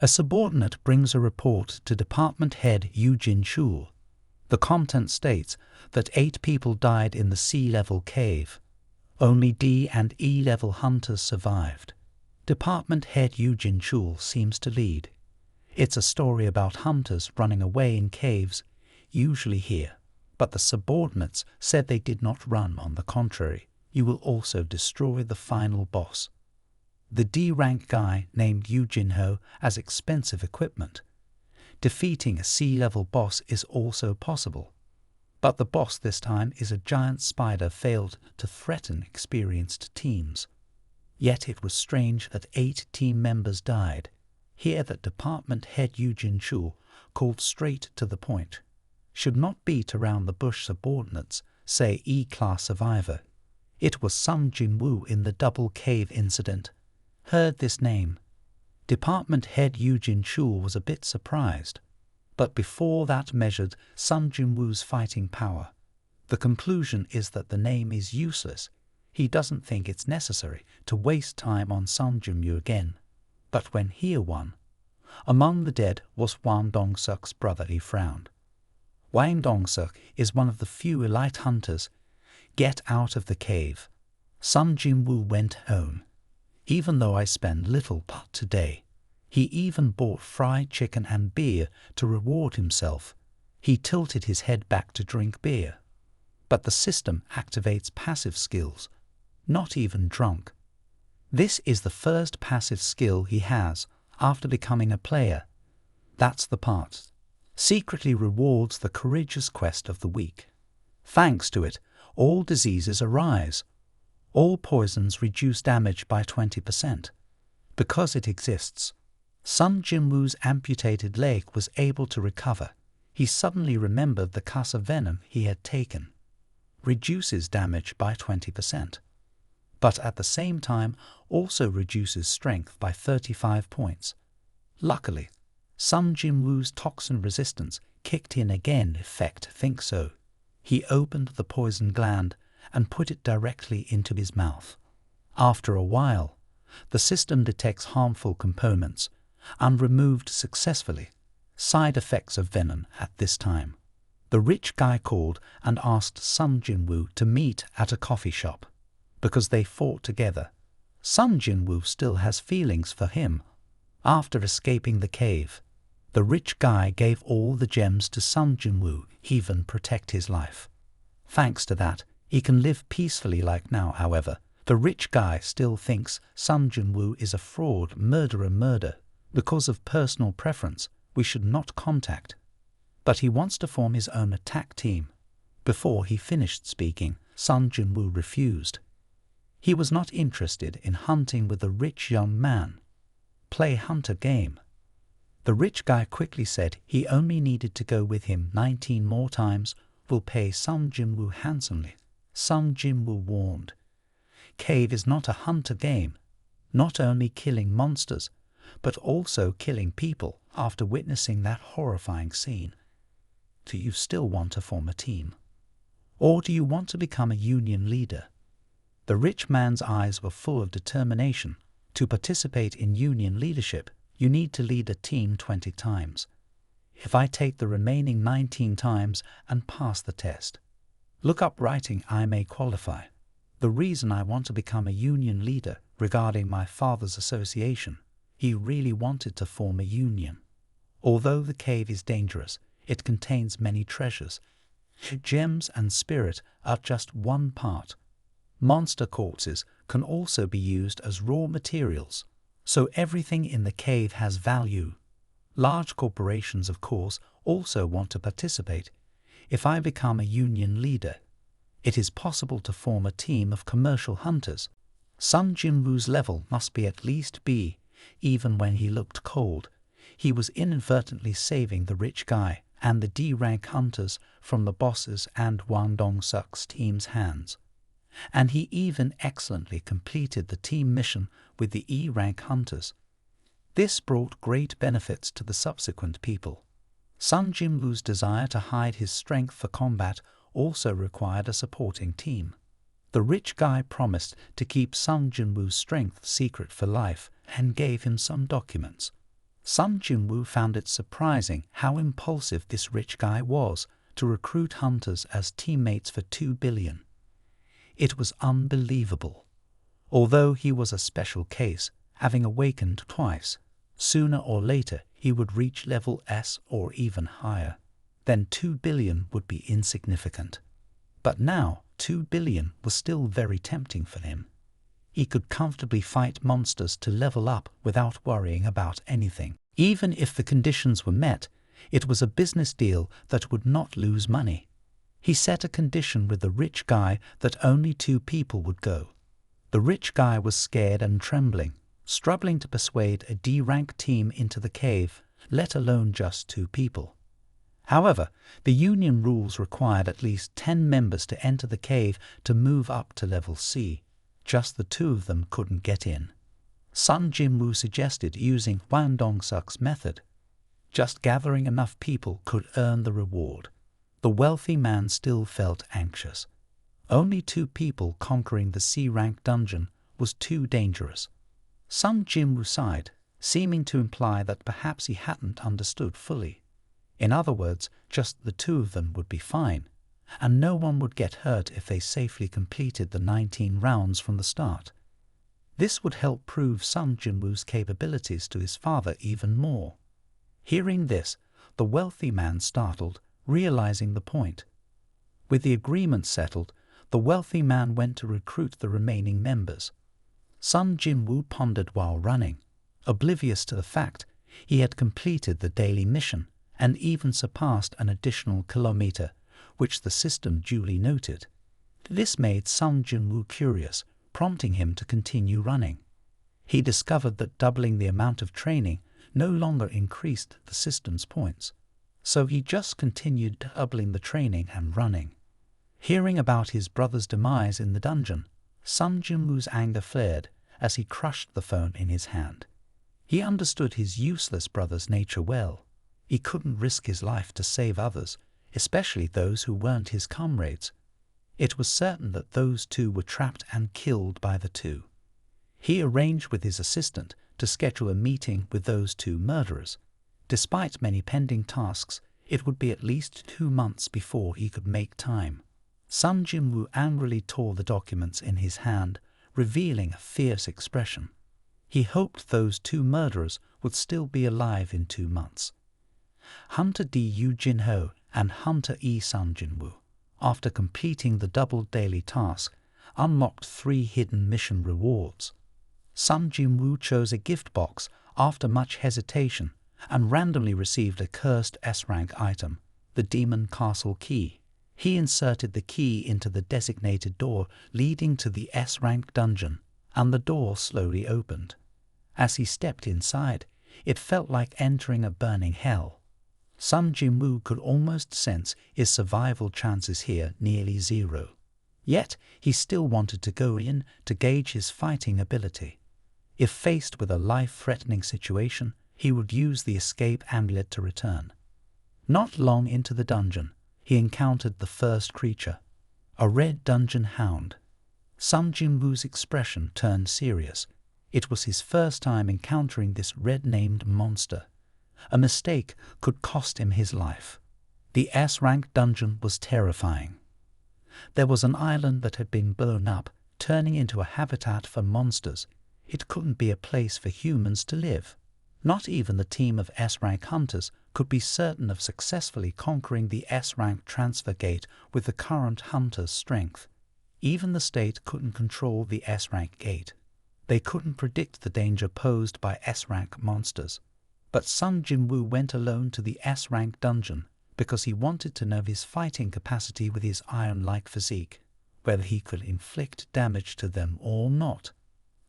A subordinate brings a report to Department Head Jin Chul. The content states that 8 people died in the sea-level cave. Only D and E-level hunters survived. Department Head Jin Chul seems to lead. It's a story about hunters running away in caves, usually here. But the subordinates said they did not run. On the contrary, you will also destroy the final boss. The D-rank guy named Jin Ho as expensive equipment. Defeating a sea-level boss is also possible. But the boss this time is a giant spider failed to threaten experienced teams. Yet it was strange that 8 team members died. Here that Department Head Jin Chul called straight to the point. Should not beat around the bush. Subordinates say E-class survivor. It was Sung Jin Woo in the double cave incident. Heard this name. Department Head Jin Chul was a bit surprised. But before that measured Sung Jin Woo's fighting power. The conclusion is that the name is useless. He doesn't think it's necessary to waste time on Sung Jin Woo again. But when he won, among the dead was Hwang Dong-suk's brother. He frowned. Hwang Dong-suk is one of the few elite hunters. Get out of the cave. Sung Jin Woo went home. Even though I spend little but today. He even bought fried chicken and beer to reward himself. He tilted his head back to drink beer. But the system activates passive skills. Not even drunk. This is the first passive skill he has after becoming a player. That's the part. Secretly rewards the courageous quest of the week. Thanks to it, all diseases arise. All poisons reduce damage by 20%. Because it exists. Sung Jin Woo's amputated leg was able to recover. He suddenly remembered the Casa venom he had taken. Reduces damage by 20%. But at the same time also reduces strength by 35 points. Luckily, Sung Jin Woo's toxin resistance kicked in again. Effect think so. He opened the poison gland and put it directly into his mouth. After a while, the system detects harmful components and removed successfully. Side effects of venom at this time. The rich guy called and asked Sung Jin Woo to meet at a coffee shop. Because they fought together. Sung Jin Woo still has feelings for him. After escaping the cave, the rich guy gave all the gems to Sung Jin Woo, even protect his life. Thanks to that, he can live peacefully like now. However, the rich guy still thinks Sung Jin Woo is a fraud, murderer. Because of personal preference, we should not contact. But he wants to form his own attack team. Before he finished speaking, Sung Jin Woo refused. He was not interested in hunting with the rich young man. Play hunter game. The rich guy quickly said he only needed to go with him 19 more times, will pay Sung Jin Woo handsomely. Sung Jin Woo warned. Cave is not a hunter game. Not only killing monsters, but also killing people. After witnessing that horrifying scene, do you still want to form a team? Or do you want to become a union leader? The rich man's eyes were full of determination. To participate in union leadership, you need to lead a team 20 times. If I take the remaining 19 times and pass the test, look up writing, I may qualify. The reason I want to become a union leader regarding my father's association, he really wanted to form a union. Although the cave is dangerous, it contains many treasures. Gems and spirit are just one part. Monster corpses can also be used as raw materials, so everything in the cave has value. Large corporations, of course, also want to participate. If I become a union leader, it is possible to form a team of commercial hunters. Sung Jin Woo's level must be at least B. Even when he looked cold, he was inadvertently saving the rich guy and the D-rank hunters from the bosses and Hwang Dong-suk's team's hands. And he even excellently completed the team mission with the E-rank hunters. This brought great benefits to the subsequent people. Sung Jin Woo's desire to hide his strength for combat also required a supporting team. The rich guy promised to keep Sung Jin Woo's strength secret for life and gave him some documents. Sung Jin Woo found it surprising how impulsive this rich guy was to recruit hunters as teammates for 2 billion. It was unbelievable. Although he was a special case, having awakened twice, sooner or later he would reach level S or even higher. Then 2 billion would be insignificant. But now 2 billion was still very tempting for him. He could comfortably fight monsters to level up without worrying about anything. Even if the conditions were met, it was a business deal that would not lose money. He set a condition with the rich guy that only 2 people would go. The rich guy was scared and trembling, struggling to persuade a D-rank team into the cave, let alone just 2 people. However, the union rules required at least 10 members to enter the cave to move up to level C. Just the 2 of them couldn't get in. Sung Jin Woo suggested using Hwang Dong-suk's method. Just gathering enough people could earn the reward. The wealthy man still felt anxious. Only 2 people conquering the C-rank dungeon was too dangerous. Sung Jin Woo sighed, seeming to imply that perhaps he hadn't understood fully. In other words, just the 2 of them would be fine, and no one would get hurt if they safely completed the 19 rounds from the start. This would help prove Sung Jin Woo's capabilities to his father even more. Hearing this, the wealthy man startled, realizing the point. With the agreement settled, the wealthy man went to recruit the remaining members. Sung Jin Woo pondered while running, oblivious to the fact he had completed the daily mission and even surpassed an additional kilometer, which the system duly noted. This made Sung Jin Woo curious, prompting him to continue running. He discovered that doubling the amount of training no longer increased the system's points, so he just continued doubling the training and running. Hearing about his brother's demise in the dungeon, Sung Jin Woo's anger flared as he crushed the phone in his hand. He understood his useless brother's nature well. He couldn't risk his life to save others, especially those who weren't his comrades. It was certain that those 2 were trapped and killed by the 2. He arranged with his assistant to schedule a meeting with those 2 murderers. Despite many pending tasks, it would be at least 2 months before he could make time. Sung Jin Woo angrily tore the documents in his hand, revealing a fierce expression. He hoped those 2 murderers would still be alive in 2 months. Hunter D. Yu Jin Ho and Hunter E. Sung Jin Woo, after completing the double daily task, unlocked 3 hidden mission rewards. Sung Jin Woo chose a gift box after much hesitation and randomly received a cursed S-rank item, the Demon Castle Key. He inserted the key into the designated door leading to the S-rank dungeon, and the door slowly opened. As he stepped inside, it felt like entering a burning hell. Sung Jin Woo could almost sense his survival chances here nearly 0. Yet he still wanted to go in to gauge his fighting ability. If faced with a life-threatening situation, he would use the escape amulet to return. Not long into the dungeon, he encountered the first creature, a red dungeon hound. Sung Jin Woo's expression turned serious. It was his first time encountering this red-named monster. A mistake could cost him his life. The S-rank dungeon was terrifying. There was an island that had been blown up, turning into a habitat for monsters. It couldn't be a place for humans to live. Not even the team of S-rank hunters could be certain of successfully conquering the S-rank transfer gate with the current hunter's strength. Even the state couldn't control the S-rank gate. They couldn't predict the danger posed by S-rank monsters. But Sung Jin Woo went alone to the S-rank dungeon because he wanted to know his fighting capacity with his iron-like physique, whether he could inflict damage to them or not.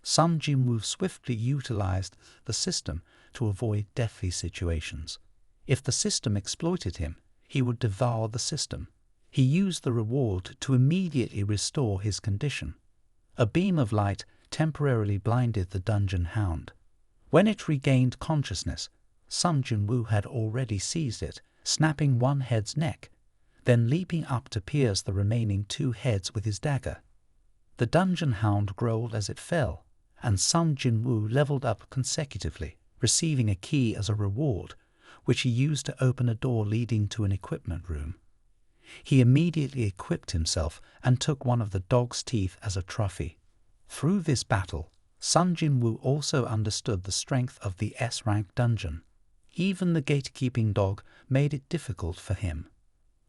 Sung Jin Woo swiftly utilized the system to avoid deathly situations. If the system exploited him, he would devour the system. He used the reward to immediately restore his condition. A beam of light temporarily blinded the dungeon hound. When it regained consciousness, Sung Jin Woo had already seized it, snapping one head's neck, then leaping up to pierce the remaining 2 heads with his dagger. The dungeon hound growled as it fell, and Sung Jin Woo leveled up consecutively, receiving a key as a reward, which he used to open a door leading to an equipment room. He immediately equipped himself and took one of the dog's teeth as a trophy. Through this battle, Sung Jin Woo also understood the strength of the S-rank dungeon. Even the gatekeeping dog made it difficult for him.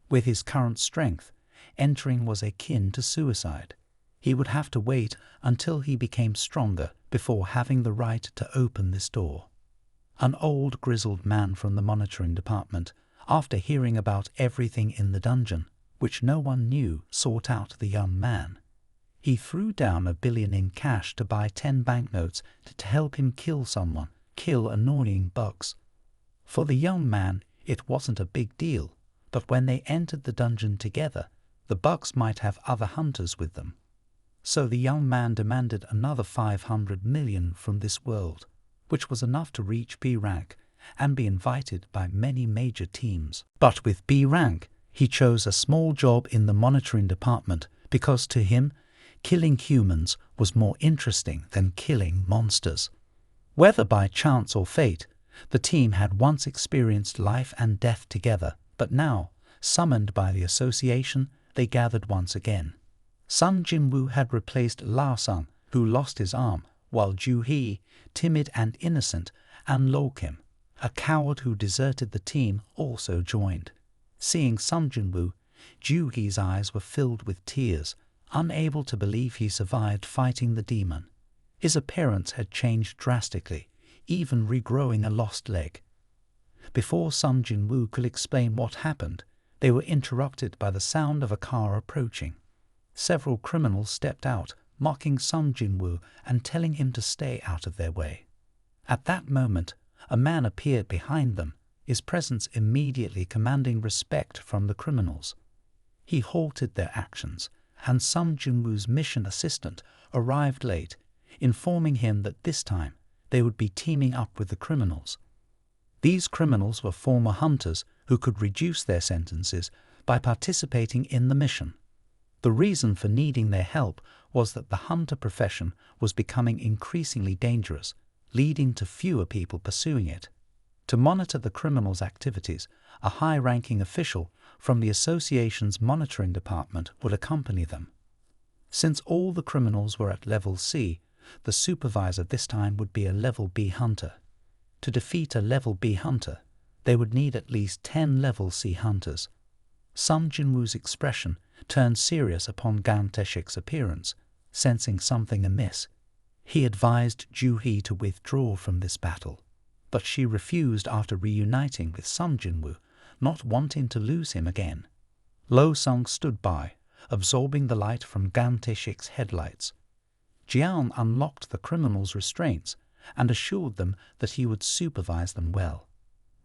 With his current strength, entering was akin to suicide. He would have to wait until he became stronger before having the right to open this door. An old grizzled man from the monitoring department, after hearing about everything in the dungeon, which no one knew, sought out the young man. He threw down $1 billion in cash to buy 10 banknotes to help him kill annoying bugs. For the young man, it wasn't a big deal, but when they entered the dungeon together, the bugs might have other hunters with them. So the young man demanded another 500 million from this world, which was enough to reach B rank and be invited by many major teams. But with B rank, he chose a small job in the monitoring department because to him, killing humans was more interesting than killing monsters. Whether by chance or fate, the team had once experienced life and death together, but now, summoned by the association, they gathered once again. Sung Jin Woo had replaced Lao Sung, who lost his arm, while Ju Hee, timid and innocent, and Lo Kim, a coward who deserted the team, also joined. Seeing Sung Jin Woo, Ju Hee's eyes were filled with tears, unable to believe he survived fighting the demon. His appearance had changed drastically, even regrowing a lost leg. Before Sung Jin Woo could explain what happened, they were interrupted by the sound of a car approaching. Several criminals stepped out, mocking Sung Jin Woo and telling him to stay out of their way. At that moment, a man appeared behind them, his presence immediately commanding respect from the criminals. He halted their actions, and Sung Jin Woo's mission assistant arrived late, informing him that this time they would be teaming up with the criminals. These criminals were former hunters who could reduce their sentences by participating in the mission. The reason for needing their help was that the hunter profession was becoming increasingly dangerous, leading to fewer people pursuing it. To monitor the criminals' activities, a high-ranking official from the association's monitoring department would accompany them. Since all the criminals were at level C, the supervisor this time would be a level B hunter. To defeat a level B hunter, they would need at least 10 level C hunters. Sung Jin Woo's expression turned serious upon Gantes Shik's appearance, sensing something amiss. He advised Ju Hee to withdraw from this battle, but she refused after reuniting with Sung Jin Woo, not wanting to lose him again. Lo Sung stood by, absorbing the light from Gantes Shik's headlights. Jian unlocked the criminals' restraints and assured them that he would supervise them well.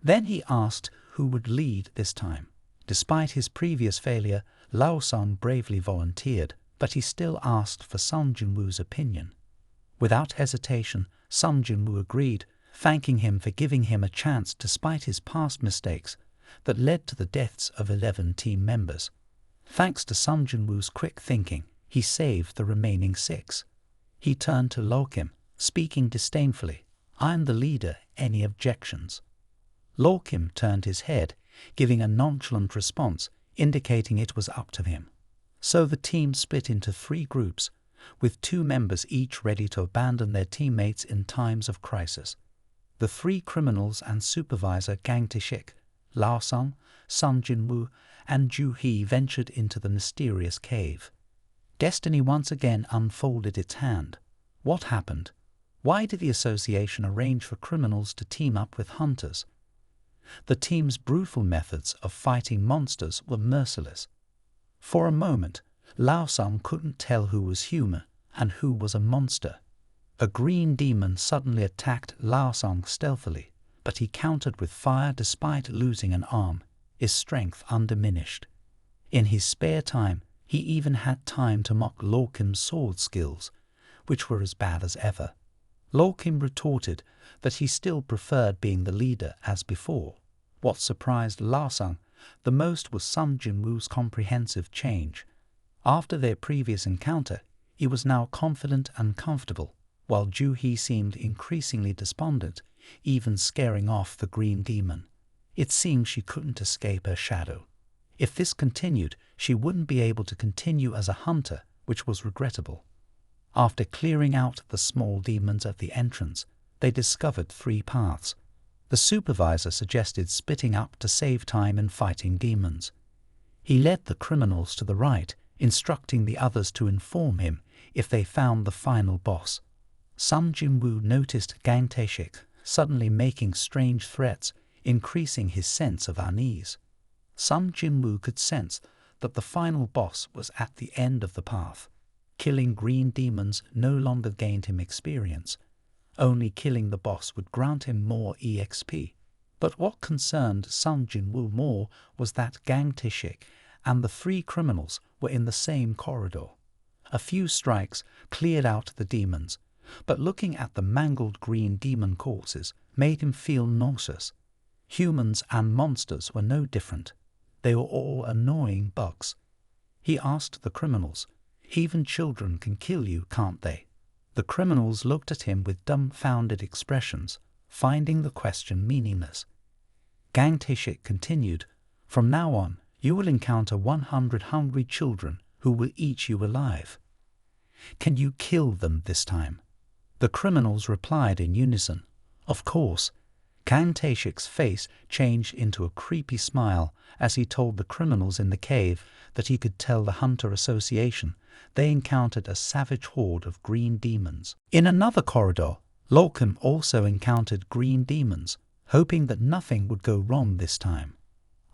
Then he asked who would lead this time. Despite his previous failure, Lao Sung bravely volunteered, but he still asked for Sung Jin Woo's opinion. Without hesitation, Sung Jin Woo agreed, thanking him for giving him a chance despite his past mistakes that led to the deaths of 11 team members. Thanks to Sung Jin Woo's quick thinking, he saved the remaining 6. He turned to Lo Kim, speaking disdainfully, "I'm the leader, any objections?" Lo Kim turned his head, giving a nonchalant response, indicating it was up to him. So the team split into 3 groups, with 2 members each ready to abandon their teammates in times of crisis. The 3 criminals and supervisor Gantes Shik, Lao Sung, Sung Jin Woo, and Ju Hee ventured into the mysterious cave. Destiny once again unfolded its hand. What happened? Why did the association arrange for criminals to team up with hunters? The team's brutal methods of fighting monsters were merciless. For a moment, Lao Sung couldn't tell who was human and who was a monster. A green demon suddenly attacked Lao Sung stealthily, but he countered with fire despite losing an arm, his strength undiminished. In his spare time, he even had time to mock Lo Kim's sword skills, which were as bad as ever. Lo Kim retorted that he still preferred being the leader as before. What surprised Lao Sung the most was Sung Jin Woo's comprehensive change. After their previous encounter, he was now confident and comfortable, while Ju Hee seemed increasingly despondent, even scaring off the green demon. It seemed she couldn't escape her shadow. If this continued, she wouldn't be able to continue as a hunter, which was regrettable. After clearing out the small demons at the entrance, they discovered 3 paths. The supervisor suggested splitting up to save time in fighting demons. He led the criminals to the right, instructing the others to inform him if they found the final boss. Sung Jin Woo noticed Gantes Shik suddenly making strange threats, increasing his sense of unease. Sung Jin Woo could sense that the final boss was at the end of the path. Killing green demons no longer gained him experience. Only killing the boss would grant him more EXP. But what concerned Sung Jin Woo more was that Gantes Shik and the 3 criminals were in the same corridor. A few strikes cleared out the demons, but looking at the mangled green demon corpses made him feel nauseous. Humans and monsters were no different. They were all annoying bugs. He asked the criminals, "Even children can kill you, can't they?" The criminals looked at him with dumbfounded expressions, finding the question meaningless. Gantes Shik continued, "From now on, you will encounter 100 hungry children who will eat you alive. Can you kill them this time?" The criminals replied in unison, "Of course." Gantes Shik's face changed into a creepy smile as he told the criminals in the cave that he could tell the Hunter Association they encountered a savage horde of green demons. In another corridor, Lolkim also encountered green demons, hoping that nothing would go wrong this time.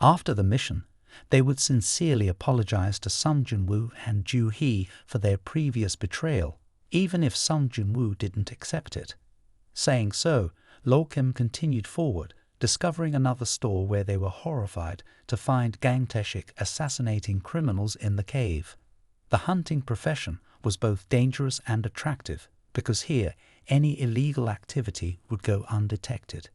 After the mission, they would sincerely apologize to Sung Jin Woo and Ju Hee for their previous betrayal, even if Sung Jin Woo didn't accept it. Saying so, Lolkim continued forward, discovering another store where they were horrified to find Gantes Shik assassinating criminals in the cave. The hunting profession was both dangerous and attractive, because here any illegal activity would go undetected.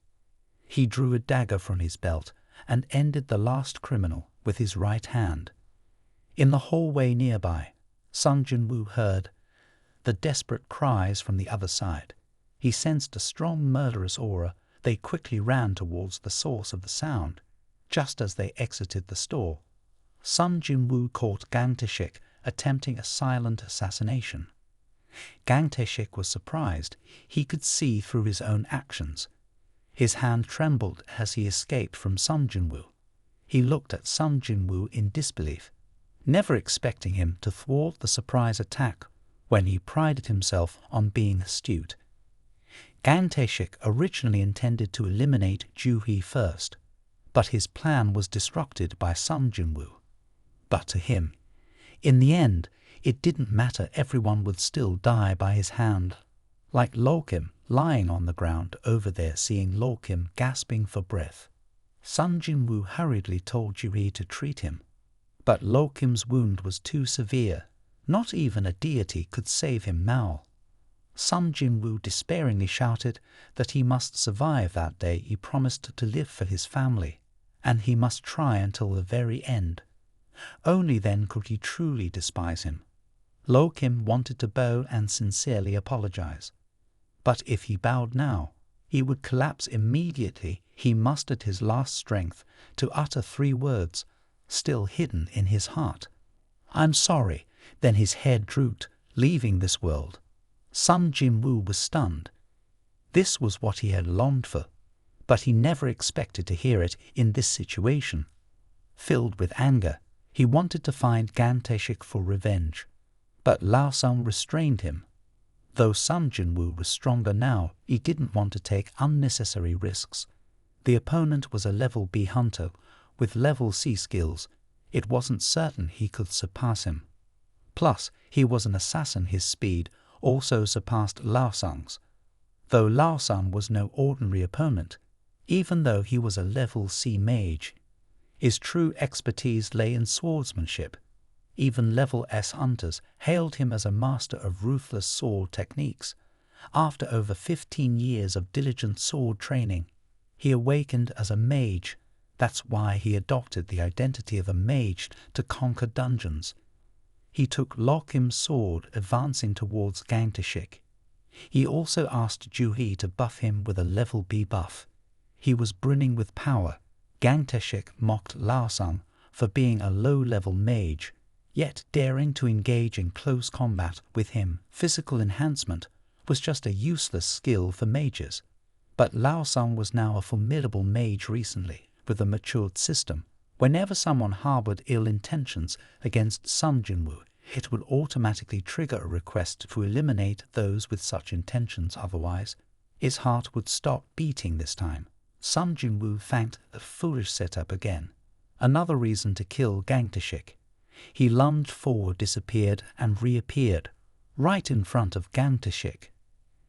He drew a dagger from his belt and ended the last criminal with his right hand. In the hallway nearby, Sung Jin Woo heard the desperate cries from the other side. He sensed a strong murderous aura. They quickly ran towards the source of the sound. Just as they exited the store, Sung Jin Woo caught Gantes Shik attempting a silent assassination. Gantes Shik was surprised. He could see through his own actions. His hand trembled as he escaped from Sung Jin Woo. He looked at Sung Jin Woo in disbelief, never expecting him to thwart the surprise attack when he prided himself on being astute. Gantes Shik originally intended to eliminate Ju Hee first, but his plan was disrupted by Sung Jin Woo. But to him, in the end, it didn't matter, everyone would still die by his hand. Like Lolkim lying on the ground over there seeing Lolkim gasping for breath. Sung Jin Woo hurriedly told Ju Hee to treat him, but Lolkim's wound was too severe. Not even a deity could save him now. Sung Jin Woo despairingly shouted that he must survive that day. He promised to live for his family, and he must try until the very end. Only then could he truly despise him. Lolkim wanted to bow and sincerely apologize. But if he bowed now, he would collapse immediately. He mustered his last strength to utter 3 words, still hidden in his heart. "I'm sorry." Then his head drooped, leaving this world. Sung Jin Woo was stunned. This was what he had longed for, but he never expected to hear it in this situation. Filled with anger, he wanted to find Gantes Shik for revenge, but Lao Sung restrained him. Though Sung Jin Woo was stronger now, he didn't want to take unnecessary risks. The opponent was a level B hunter with level C skills. It wasn't certain he could surpass him. Plus, he was an assassin. His speed also surpassed Lao Sung's, though Lao Sung was no ordinary opponent. Even though he was a level C mage, his true expertise lay in swordsmanship. Even level S hunters hailed him as a master of ruthless sword techniques. After over 15 years of diligent sword training, he awakened as a mage. That's why he adopted the identity of a mage to conquer dungeons. He took Lolkim's sword, advancing towards Gantes Shik. He also asked Ju-hee to buff him with a level B buff. He was brimming with power. Gantes Shik mocked Lao-sung for being a low-level mage, yet daring to engage in close combat with him. Physical enhancement was just a useless skill for mages. But Lao-sung was now a formidable mage recently, with a matured system. Whenever someone harbored ill intentions against Sung Jin Woo, it would automatically trigger a request to eliminate those with such intentions. Otherwise, his heart would stop beating this time. Sung Jin Woo thanked the foolish setup again. Another reason to kill Gantes Shik. He lunged forward, disappeared, and reappeared, right in front of Gantes Shik.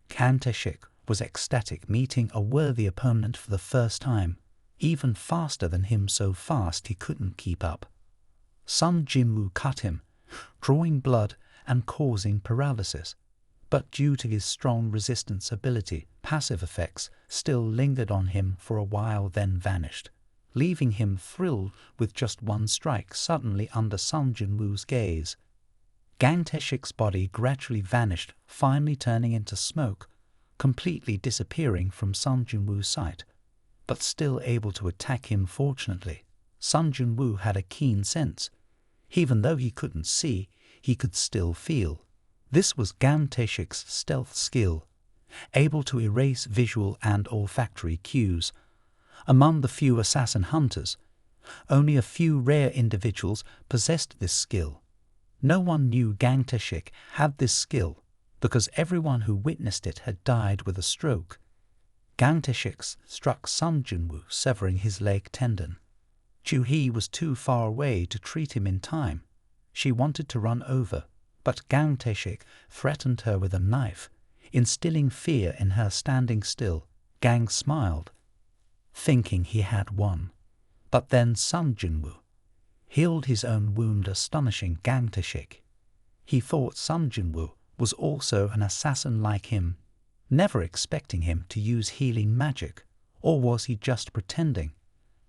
Gantes Shik was ecstatic, meeting a worthy opponent for the first time, even faster than him, so fast he couldn't keep up. Sung Jin Woo cut him, drawing blood and causing paralysis. But due to his strong resistance ability, passive effects still lingered on him for a while, then vanished, leaving him thrilled with just one strike. Suddenly, under Sung Jin Woo's gaze, Gantes Shik's body gradually vanished, finally turning into smoke, completely disappearing from Sung Jin Woo's sight, but still able to attack him. Fortunately, Sung Jin Woo had a keen sense. Even though he couldn't see, he could still feel. This was Gantes Shik's stealth skill, able to erase visual and olfactory cues. Among the few assassin hunters, only a few rare individuals possessed this skill. No one knew Gantes Shik had this skill, because everyone who witnessed it had died with a stroke. Gantes Shik struck Sung Jin Woo, severing his leg tendon. Ju-hee was too far away to treat him in time. She wanted to run over, but Gantes Shik threatened her with a knife, instilling fear in her. Standing still, Gang smiled, thinking he had won. But then Sung Jin Woo healed his own wound, astonishing Gantes Shik. He thought Sung Jin Woo was also an assassin like him, never expecting him to use healing magic. Or was he just pretending?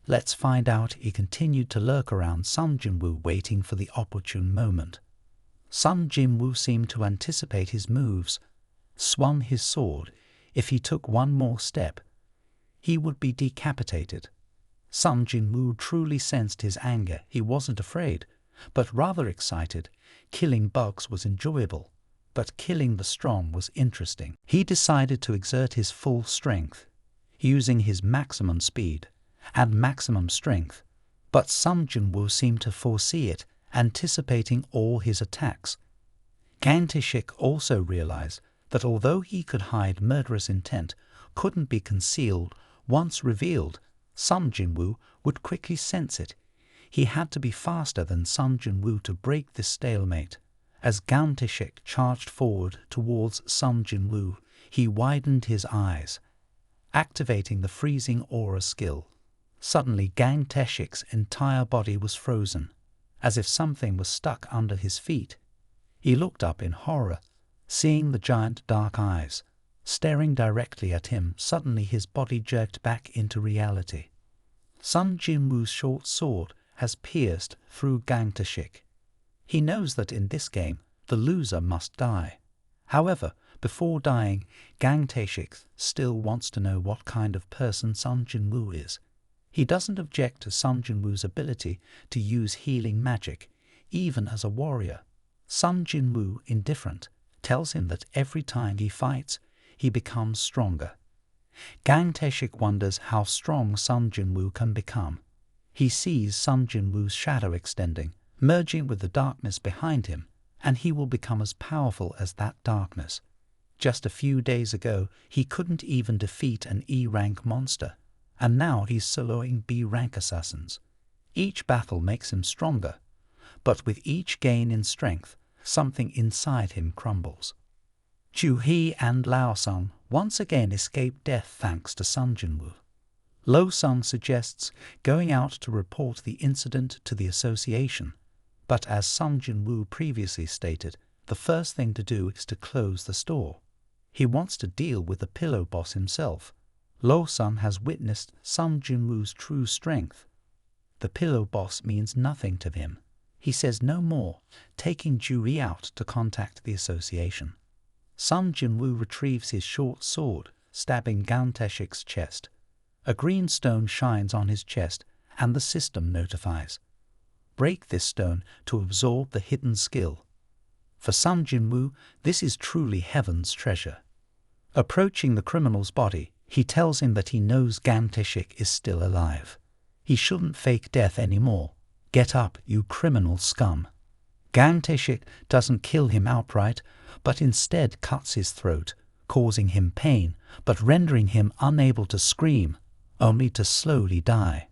Let's find out. He continued to lurk around Sung Jin Woo, waiting for the opportune moment. Sung Jin Woo seemed to anticipate his moves, swung his sword. If he took one more step, he would be decapitated. Sung Jin Woo truly sensed his anger. He wasn't afraid, but rather excited. Killing bugs was enjoyable, but killing the strong was interesting. He decided to exert his full strength, using his maximum speed and maximum strength, but Sung Jin Woo seemed to foresee it, anticipating all his attacks. Gantes Shik also realized that although he could hide murderous intent, couldn't be concealed. Once revealed, Sung Jin Woo would quickly sense it. He had to be faster than Sung Jin Woo to break this stalemate. As Gantes Shik charged forward towards Sung Jin Woo, he widened his eyes, activating the freezing aura skill. Suddenly, Gantes Shik's entire body was frozen, as if something was stuck under his feet. He looked up in horror, seeing the giant dark eyes staring directly at him. Suddenly his body jerked back into reality. Sung Jin Woo's short sword has pierced through Gantes Shik. He knows that in this game, the loser must die. However, before dying, Gantes Shik still wants to know what kind of person Sung Jin Woo is. He doesn't object to Sung Jin Woo's ability to use healing magic, even as a warrior. Sung Jin Woo, indifferent, tells him that every time he fights, he becomes stronger. Gantes Shik wonders how strong Sung Jin Woo can become. He sees Sung Jin Woo's shadow extending, merging with the darkness behind him, and he will become as powerful as that darkness. Just a few days ago, he couldn't even defeat an E-rank monster, and now he's soloing B-rank assassins. Each battle makes him stronger, but with each gain in strength, something inside him crumbles. Ju-hee and Lao-sung once again escape death thanks to Sung Jin Woo. Lo-sung suggests going out to report the incident to the association, but as Sung Jin Woo previously stated, the first thing to do is to close the store. He wants to deal with the pillow boss himself. Lo-sung has witnessed Sung Jin Woo's true strength. The pillow boss means nothing to him. He says no more, taking Ju-hee out to contact the association. Sung Jin Woo retrieves his short sword, stabbing Gantes Shik's chest. A green stone shines on his chest, and the system notifies. Break this stone to absorb the hidden skill. For Sung Jin Woo, this is truly heaven's treasure. Approaching the criminal's body, he tells him that he knows Gantes Shik is still alive. He shouldn't fake death anymore. Get up, you criminal scum. Gantes Shik doesn't kill him outright, but instead cuts his throat, causing him pain, but rendering him unable to scream, only to slowly die.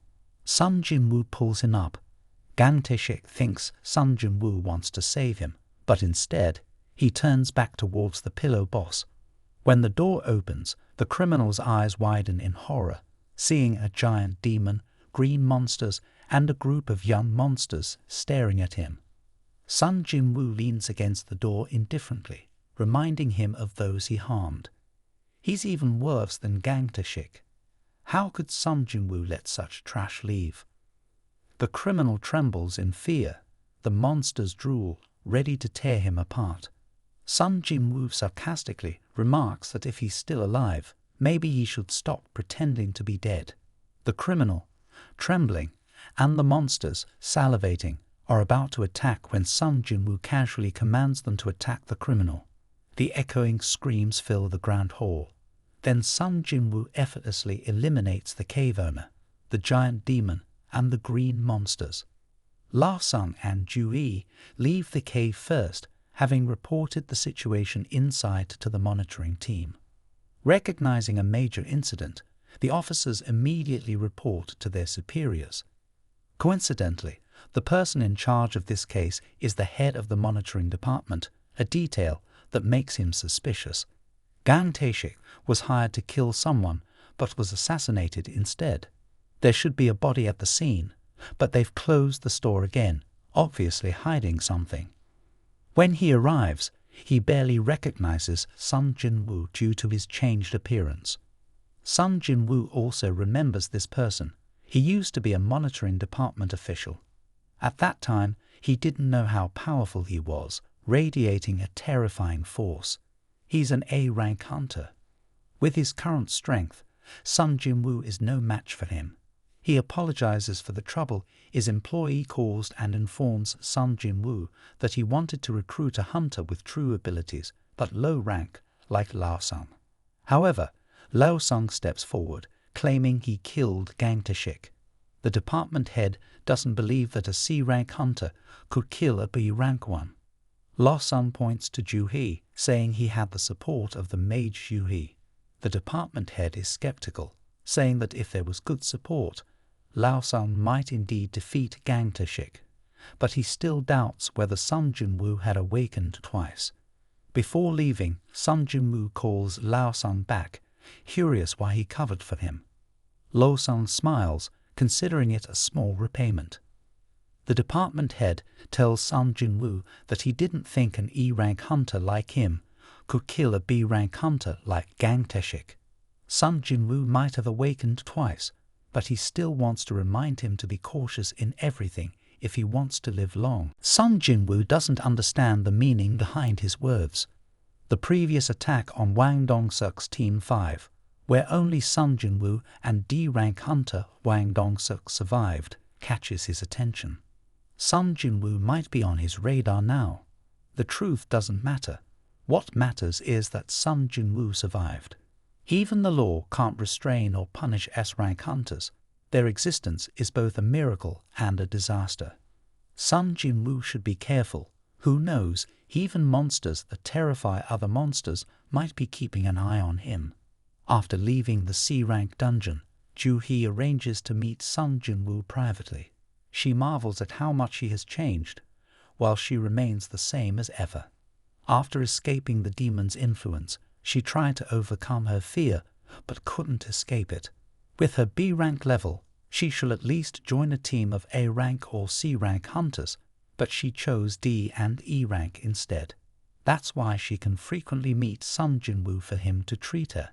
Sung Jin Woo pulls him up. Gantes Shik thinks Sung Jin Woo wants to save him, but instead, he turns back towards the pillow boss. When the door opens, the criminal's eyes widen in horror, seeing a giant demon, green monsters, and a group of young monsters staring at him. Sung Jin Woo leans against the door indifferently, reminding him of those he harmed. He's even worse than Gantes Shik. How could Sung Jin Woo let such trash leave? The criminal trembles in fear. The monsters drool, ready to tear him apart. Sung Jin Woo sarcastically remarks that if he's still alive, maybe he should stop pretending to be dead. The criminal, trembling, and the monsters, salivating, are about to attack when Sung Jin Woo casually commands them to attack the criminal. The echoing screams fill the grand hall. Then Sung Jin Woo effortlessly eliminates the cave owner, the giant demon, and the green monsters. La Sung and Ju Yi leave the cave first, having reported the situation inside to the monitoring team. Recognizing a major incident, the officers immediately report to their superiors. Coincidentally, the person in charge of this case is the head of the monitoring department, a detail that makes him suspicious. Gantes Shik was hired to kill someone, but was assassinated instead. There should be a body at the scene, but they've closed the store again, obviously hiding something. When he arrives, he barely recognizes Sung Jin Woo due to his changed appearance. Sung Jin Woo also remembers this person. He used to be a monitoring department official. At that time, he didn't know how powerful he was, radiating a terrifying force. He's an A-rank hunter. With his current strength, Sung Jin Woo is no match for him. He apologizes for the trouble his employee caused and informs Sung Jin Woo that he wanted to recruit a hunter with true abilities, but low rank, like Lao Sung. However, Lao Sung steps forward, claiming he killed Gantes Shik. The department head doesn't believe that a C-rank hunter could kill a B-rank one. Lao Sung points to Ju Hee, saying he had the support of the mage Ju Hee. The department head is skeptical, saying that if there was good support, Lao Sung might indeed defeat Gantes Shik, but he still doubts whether Sung Jin Woo had awakened twice. Before leaving, Sung Jin Woo calls Lao Sung back, curious why he covered for him. Lao Sung smiles, considering it a small repayment. The department head tells Sung Jin Woo that he didn't think an E-rank hunter like him could kill a B-rank hunter like Gantes Shik. Sung Jin Woo might have awakened twice, but he still wants to remind him to be cautious in everything if he wants to live long. Sung Jin Woo doesn't understand the meaning behind his words. The previous attack on Wang Dong-suk's Team 5, where only Sung Jin Woo and D-rank hunter Wang Dong-suk survived, catches his attention. Sung Jin Woo might be on his radar now. The truth doesn't matter. What matters is that Sung Jin Woo survived. Even the law can't restrain or punish S-rank hunters. Their existence is both a miracle and a disaster. Sung Jin Woo should be careful. Who knows, even monsters that terrify other monsters might be keeping an eye on him. After leaving the C-rank dungeon, Ju Hee arranges to meet Sung Jin Woo privately. She marvels at how much he has changed, while she remains the same as ever. After escaping the demon's influence, she tried to overcome her fear, but couldn't escape it. With her B-rank level, she shall at least join a team of A-rank or C-rank hunters, but she chose D and E-rank instead. That's why she can frequently meet Sung Jin Woo for him to treat her.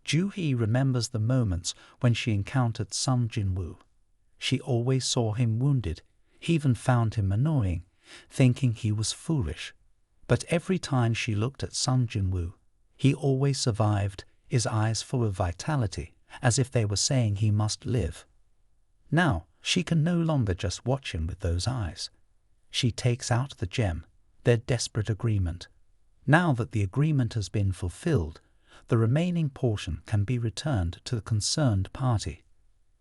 Ju Hee remembers the moments when she encountered Sung Jin Woo. She always saw him wounded, even found him annoying, thinking he was foolish. But every time she looked at Sung Jin Woo, he always survived, his eyes full of vitality, as if they were saying he must live. Now, she can no longer just watch him with those eyes. She takes out the gem, their desperate agreement. Now that the agreement has been fulfilled, the remaining portion can be returned to the concerned party.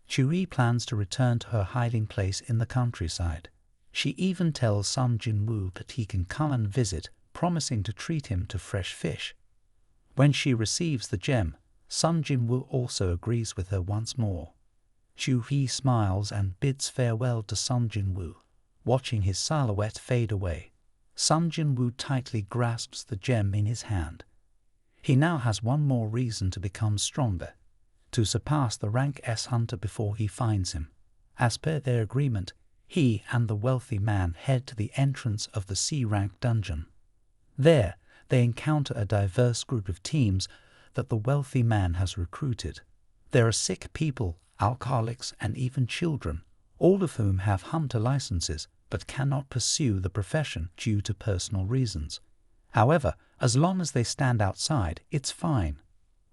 Churi plans to return to her hiding place in the countryside. She even tells Sung Jin Woo that he can come and visit, promising to treat him to fresh fish. When she receives the gem, Sung Jin Woo also agrees with her once more. Churi smiles and bids farewell to Sung Jin Woo. Watching his silhouette fade away, Sung Jin Woo tightly grasps the gem in his hand. He now has one more reason to become stronger, to surpass the rank S hunter before he finds him. As per their agreement, he and the wealthy man head to the entrance of the C-rank dungeon. There, they encounter a diverse group of teams that the wealthy man has recruited. There are sick people, alcoholics, and even children, all of whom have hunter licenses but cannot pursue the profession due to personal reasons. However, as long as they stand outside, it's fine.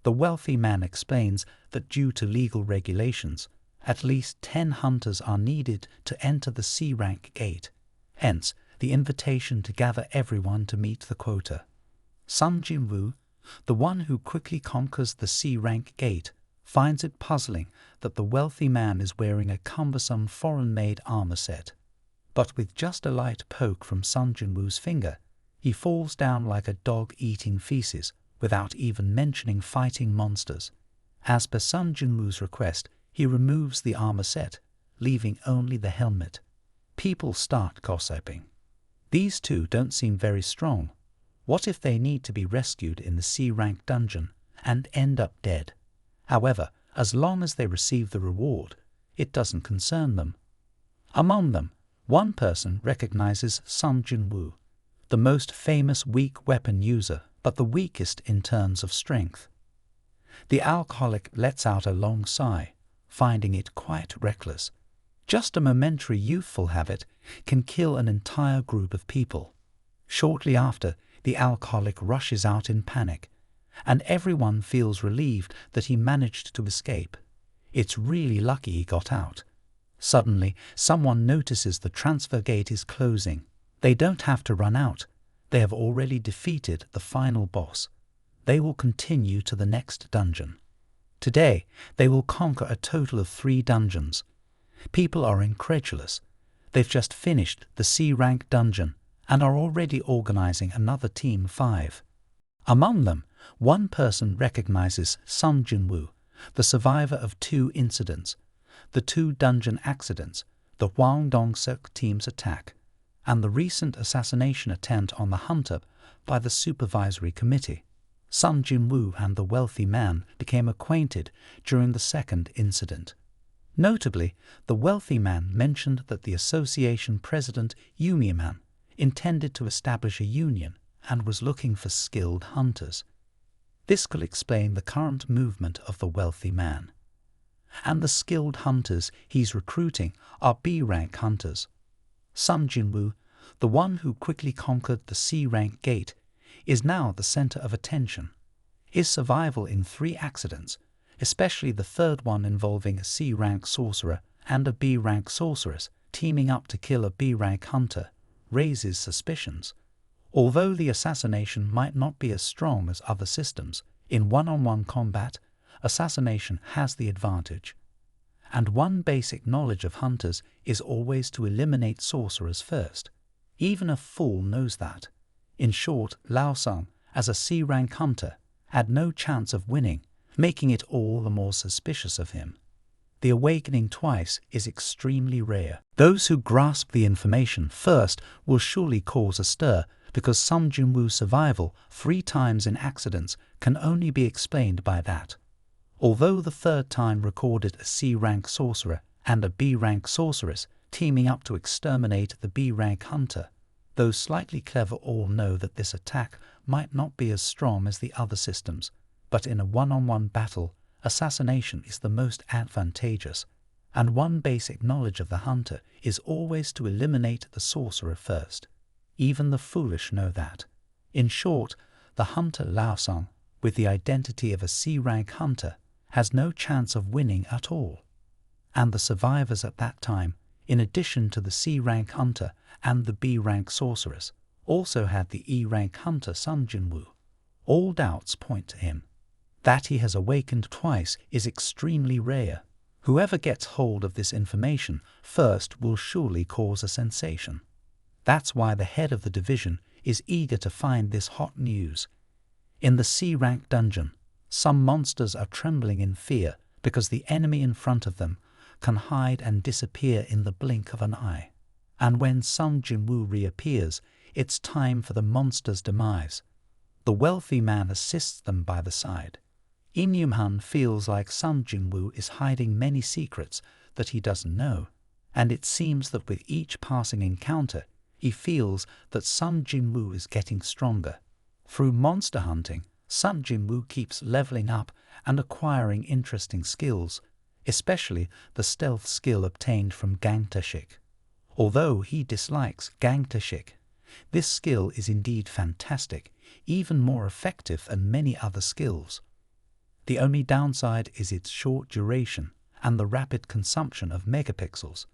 The wealthy man explains that due to legal regulations, at least 10 hunters are needed to enter the C-rank gate, hence the invitation to gather everyone to meet the quota. Sung Jin Woo, the one who quickly conquers the C-rank gate, finds it puzzling that the wealthy man is wearing a cumbersome foreign-made armor set. But with just a light poke from Sung Jin Woo's finger, he falls down like a dog eating feces without even mentioning fighting monsters. As per Sung Jin Woo's request, he removes the armor set, leaving only the helmet. People start gossiping. These two don't seem very strong. What if they need to be rescued in the C-rank dungeon and end up dead? However, as long as they receive the reward, it doesn't concern them. Among them, one person recognizes Sung Jin Woo, the most famous weak weapon user, but the weakest in terms of strength. The alcoholic lets out a long sigh, finding it quite reckless. Just a momentary youthful habit can kill an entire group of people. Shortly after, the alcoholic rushes out in panic, and everyone feels relieved that he managed to escape. It's really lucky he got out. Suddenly, someone notices the transfer gate is closing. They don't have to run out. They have already defeated the final boss. They will continue to the next dungeon. Today, they will conquer a total of 3 dungeons. People are incredulous. They've just finished the C-rank dungeon and are already organizing another Team 5. Among them, one person recognizes Sung Jin Woo, the survivor of 2 incidents, the 2 dungeon accidents, the Hwang Dong-seok team's attack, and the recent assassination attempt on the hunter by the supervisory committee. Sung Jin Woo and the wealthy man became acquainted during the second incident. Notably, the wealthy man mentioned that the association president, Yumiman, intended to establish a union and was looking for skilled hunters. This could explain the current movement of the wealthy man. And the skilled hunters he's recruiting are B-rank hunters. Sung Jin Woo, the one who quickly conquered the C-rank gate, is now the center of attention. His survival in 3 accidents, especially the third one involving a C-rank sorcerer and a B-rank sorceress teaming up to kill a B-rank hunter, raises suspicions. Although the assassination might not be as strong as other systems, in one-on-one combat, assassination has the advantage. And one basic knowledge of hunters is always to eliminate sorcerers first. Even a fool knows that. In short, Lao Sung, as a C-rank hunter, had no chance of winning, making it all the more suspicious of him. The awakening twice is extremely rare. Those who grasp the information first will surely cause a stir, because Sung Jin Woo's survival 3 times in accidents can only be explained by that. Although the third time recorded a C-rank sorcerer and a B-rank sorceress teaming up to exterminate the B-rank hunter, those slightly clever all know that this attack might not be as strong as the other systems, but in a one-on-one battle, assassination is the most advantageous, and one basic knowledge of the hunter is always to eliminate the sorcerer first. Even the foolish know that. In short, the hunter Lao Sung, with the identity of a C-rank hunter, has no chance of winning at all. And the survivors at that time, in addition to the C-rank hunter and the B-rank sorceress, also had the E-rank hunter Sung Jin Woo. All doubts point to him. That he has awakened twice is extremely rare. Whoever gets hold of this information first will surely cause a sensation. That's why the head of the division is eager to find this hot news. In the C-rank dungeon, some monsters are trembling in fear because the enemy in front of them can hide and disappear in the blink of an eye. And when Sung Jin Woo reappears, it's time for the monster's demise. The wealthy man assists them by the side. Im Yum-han feels like Sung Jin Woo is hiding many secrets that he doesn't know, and it seems that with each passing encounter, he feels that Sung Jin Woo is getting stronger. Through monster hunting, Sung Jin Woo keeps leveling up and acquiring interesting skills, especially the stealth skill obtained from Gantes Shik. Although he dislikes Gantes Shik, this skill is indeed fantastic, even more effective than many other skills. The only downside is its short duration and the rapid consumption of megapixels.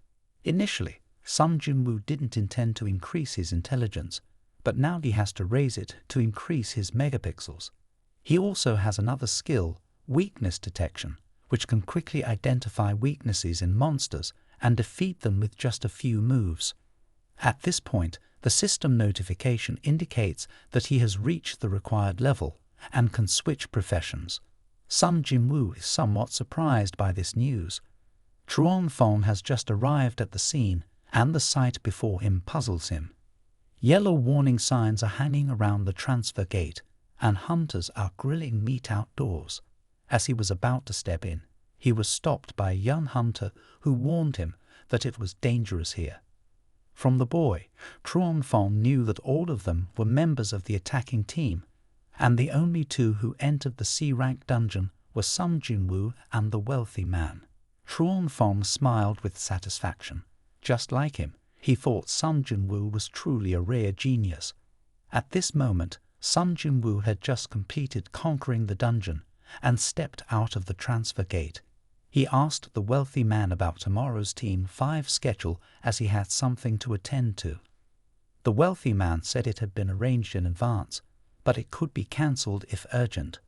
Initially, Sung Jin Woo didn't intend to increase his intelligence, but now he has to raise it to increase his megapixels. He also has another skill, weakness detection, which can quickly identify weaknesses in monsters and defeat them with just a few moves. At this point, the system notification indicates that he has reached the required level and can switch professions. Sung Jin Woo is somewhat surprised by this news. Truong Fong has just arrived at the scene, and the sight before him puzzles him. Yellow warning signs are hanging around the transfer gate, and hunters are grilling meat outdoors. As he was about to step in, he was stopped by a young hunter who warned him that it was dangerous here. From the boy, Truong Fong knew that all of them were members of the attacking team, and the only two who entered the C-rank dungeon were Sung Jin Woo and the wealthy man. Truong Fong smiled with satisfaction. Just like him, he thought Sung Jin Woo was truly a rare genius. At this moment, Sung Jin Woo had just completed conquering the dungeon and stepped out of the transfer gate. He asked the wealthy man about tomorrow's Team 5 schedule as he had something to attend to. The wealthy man said it had been arranged in advance, but it could be cancelled if urgent.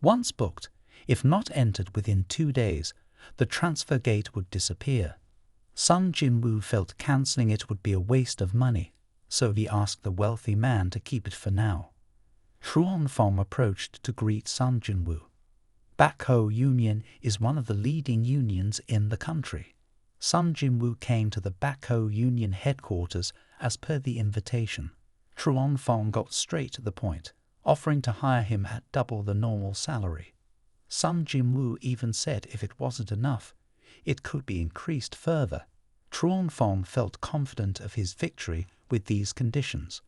Once booked, if not entered within 2 days, the transfer gate would disappear. Sung Jin Woo felt cancelling it would be a waste of money, so he asked the wealthy man to keep it for now. Truong Fong approached to greet Sung Jin Woo. Backhoe Union is one of the leading unions in the country. Sung Jin Woo came to the Backhoe Union headquarters as per the invitation. Truong Fong got straight to the point, offering to hire him at double the normal salary. Sung Jin Woo even said if it wasn't enough, it could be increased further. Truong Fong felt confident of his victory with these conditions.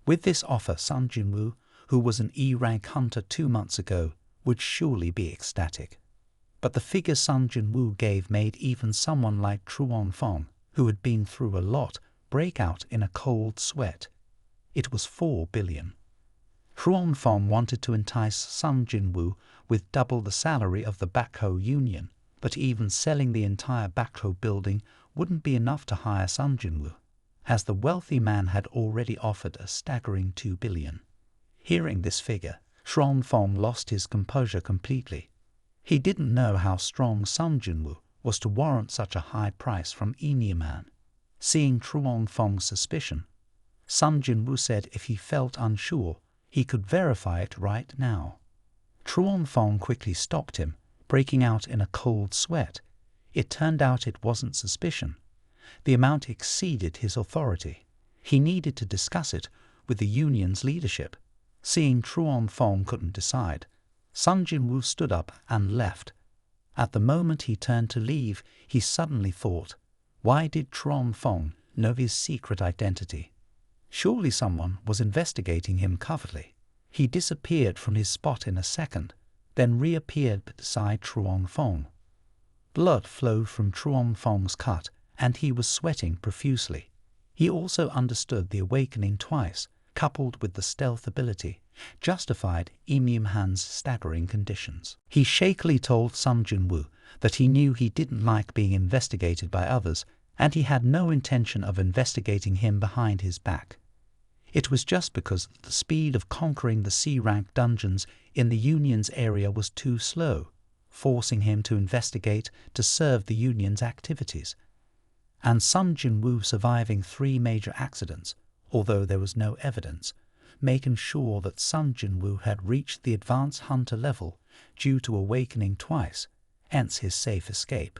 With this offer, Sung Jin Woo, who was an E-rank hunter 2 months ago, would surely be ecstatic. But the figure Sung Jin Woo gave made even someone like Truong Fong, who had been through a lot, break out in a cold sweat. It was 4 billion. Truong Fong wanted to entice Sung Jin Woo with double the salary of the Backhoe Union, but even selling the entire Backhoe building wouldn't be enough to hire Sung Jin Woo, as the wealthy man had already offered a staggering 2 billion. Hearing this figure, Truong Fong lost his composure completely. He didn't know how strong Sung Jin Woo was to warrant such a high price from Man. Seeing Truong Fong's suspicion, Sung Jin Woo said if he felt unsure, he could verify it right now. Truong Fong quickly stopped him, breaking out in a cold sweat. It turned out it wasn't suspicion. The amount exceeded his authority. He needed to discuss it with the union's leadership. Seeing Truong Fong couldn't decide, Sung Jin Woo stood up and left. At the moment he turned to leave, he suddenly thought, why did Truong Fong know his secret identity? Surely someone was investigating him covertly. He disappeared from his spot in a second, then reappeared beside Truong Fong. Blood flowed from Truong Fong's cut, and he was sweating profusely. He also understood the awakening twice, coupled with the stealth ability, justified Han's staggering conditions. He shakily told Sung Jin Woo that he knew he didn't like being investigated by others, and he had no intention of investigating him behind his back. It was just because the speed of conquering the C-rank dungeons in the Union's area was too slow, forcing him to investigate to serve the Union's activities. And Sung Jin Woo surviving 3 major accidents, although there was no evidence, making sure that Sung Jin Woo had reached the advanced hunter level due to awakening twice, hence his safe escape.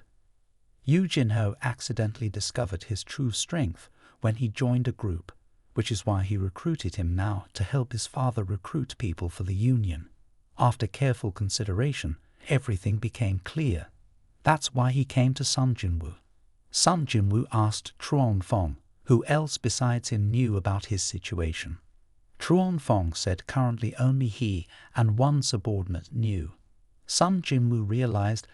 Yoo Jin-ho accidentally discovered his true strength when he joined a group, which is why he recruited him now to help his father recruit people for the Union. After careful consideration, everything became clear. That's why he came to Sung Jin Woo. Sung Jin Woo asked Truong Fong who else besides him knew about his situation. Truong Fong said currently only he and one subordinate knew. Sung Jin Woo realized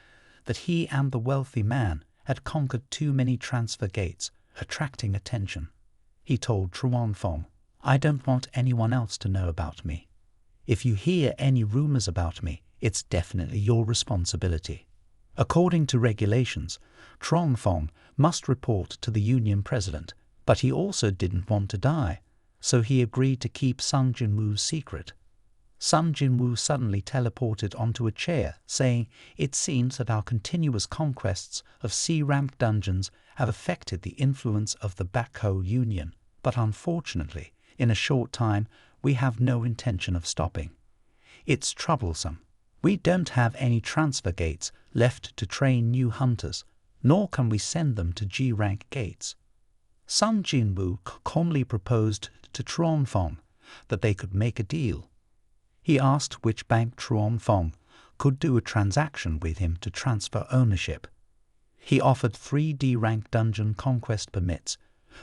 that he and the wealthy man had conquered too many transfer gates, attracting attention. He told Truong Fong, "I don't want anyone else to know about me. If you hear any rumors about me, it's definitely your responsibility." According to regulations, Truong Fong must report to the Union president, but he also didn't want to die, so he agreed to keep Sung Jin Woo's secret. Sung Jin Woo suddenly teleported onto a chair, saying, "It seems that our continuous conquests of C-rank dungeons have affected the influence of the Backho Union, but unfortunately, in a short time, we have no intention of stopping. It's troublesome. We don't have any transfer gates left to train new hunters, nor can we send them to G-rank gates." Sung Jin Woo calmly proposed to Truong Fong that they could make a deal. He asked which bank Truong Fong could do a transaction with him to transfer ownership. He offered 3 D-rank dungeon conquest permits,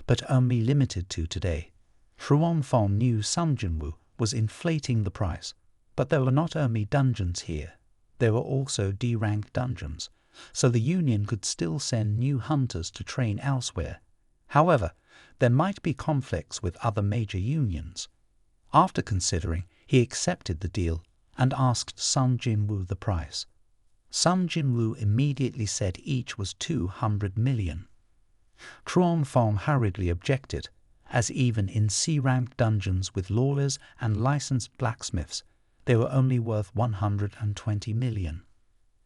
but only limited to today. Truong Fong knew Sung Jin Woo was inflating the price, but there were not only dungeons here, there were also D-rank dungeons, so the Union could still send new hunters to train elsewhere. However, there might be conflicts with other major unions. After considering, he accepted the deal and asked Sung Jin Woo the price. Sung Jin Woo immediately said each was 200 million. Truong Fong hurriedly objected, as even in C-rank dungeons with lawyers and licensed blacksmiths, they were only worth 120 million.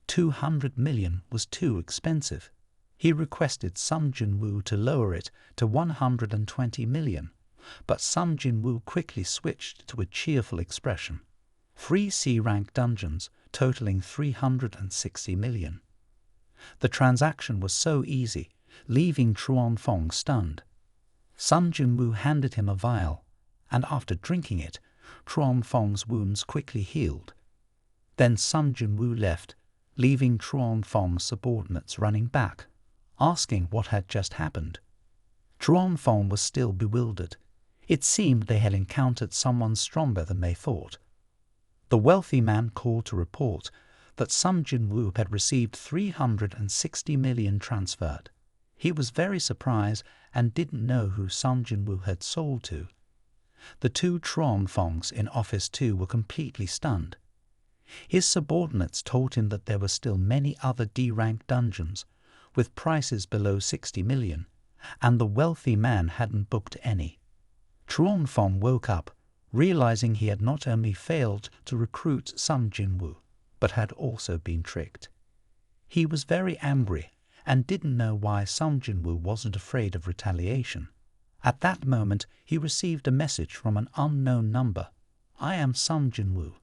200 million was too expensive. He requested Sung Jin Woo to lower it to 120 million, but Sung Jin Woo quickly switched to a cheerful expression. 3 C-rank dungeons totaling 360 million. The transaction was so easy, leaving Truong Fong stunned. Sung Jin Woo handed him a vial, and after drinking it, Truong Fong's wounds quickly healed. Then Sung Jin Woo left, leaving Truong Fong's subordinates running back, asking what had just happened. Truong Fong was still bewildered. It seemed they had encountered someone stronger than they thought. The wealthy man called to report that Sung Jin Woo had received 360 million transferred. He was very surprised and didn't know who Sung Jin Woo had sold to. The 2 Truong Fongs in Office 2 were completely stunned. His subordinates told him that there were still many other D-rank dungeons with prices below 60 million, and the wealthy man hadn't booked any. Truong Fong woke up, realizing he had not only failed to recruit Sung Jin Woo, but had also been tricked. He was very angry and didn't know why Sung Jin Woo wasn't afraid of retaliation. At that moment, he received a message from an unknown number. "I am Sung Jin Woo.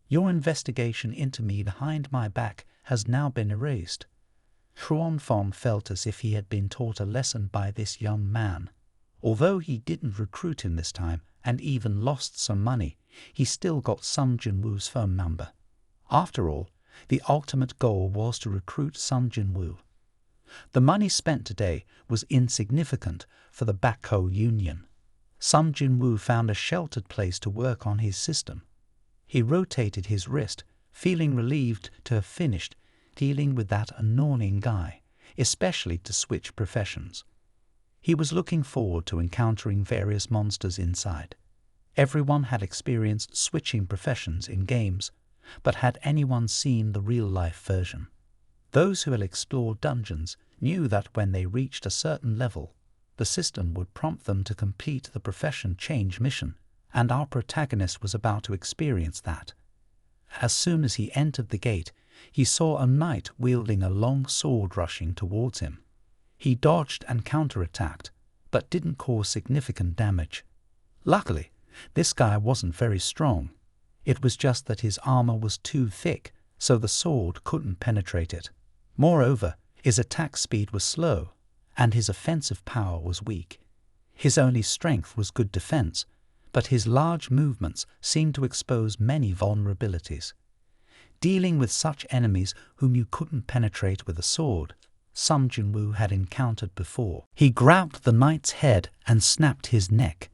Your investigation into me behind my back has now been erased." Truong Fong felt as if he had been taught a lesson by this young man. Although he didn't recruit him this time and even lost some money, he still got Sung Jin Woo's phone number. After all, the ultimate goal was to recruit Sung Jin Woo. The money spent today was insignificant for the Backho Union. Sung Jin Woo found a sheltered place to work on his system. He rotated his wrist, feeling relieved to have finished dealing with that annoying guy, especially to switch professions. He was looking forward to encountering various monsters inside. Everyone had experienced switching professions in games, but had anyone seen the real-life version? Those who had explored dungeons knew that when they reached a certain level, the system would prompt them to complete the profession change mission, and our protagonist was about to experience that. As soon as he entered the gate, he saw a knight wielding a long sword rushing towards him. He dodged and counterattacked, but didn't cause significant damage. Luckily, this guy wasn't very strong. It was just that his armor was too thick, so the sword couldn't penetrate it. Moreover, his attack speed was slow, and his offensive power was weak. His only strength was good defense, but his large movements seemed to expose many vulnerabilities. Dealing with such enemies whom you couldn't penetrate with a sword, Sung Jin Woo had encountered before. He grabbed the knight's head and snapped his neck.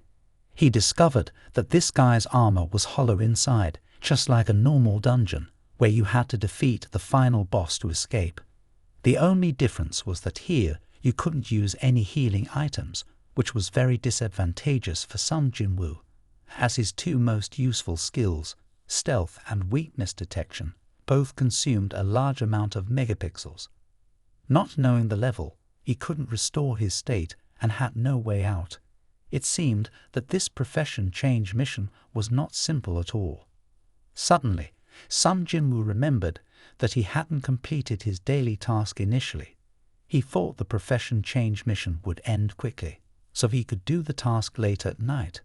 He discovered that this guy's armor was hollow inside, just like a normal dungeon, where you had to defeat the final boss to escape. The only difference was that here you couldn't use any healing items, which was very disadvantageous for Sung Jin Woo, as his two most useful skills, stealth and weakness detection, both consumed a large amount of megapixels. Not knowing the level, he couldn't restore his state and had no way out. It seemed that this profession change mission was not simple at all. Suddenly, Sung Jin Woo remembered that he hadn't completed his daily task initially. He thought the profession change mission would end quickly, so he could do the task late at night.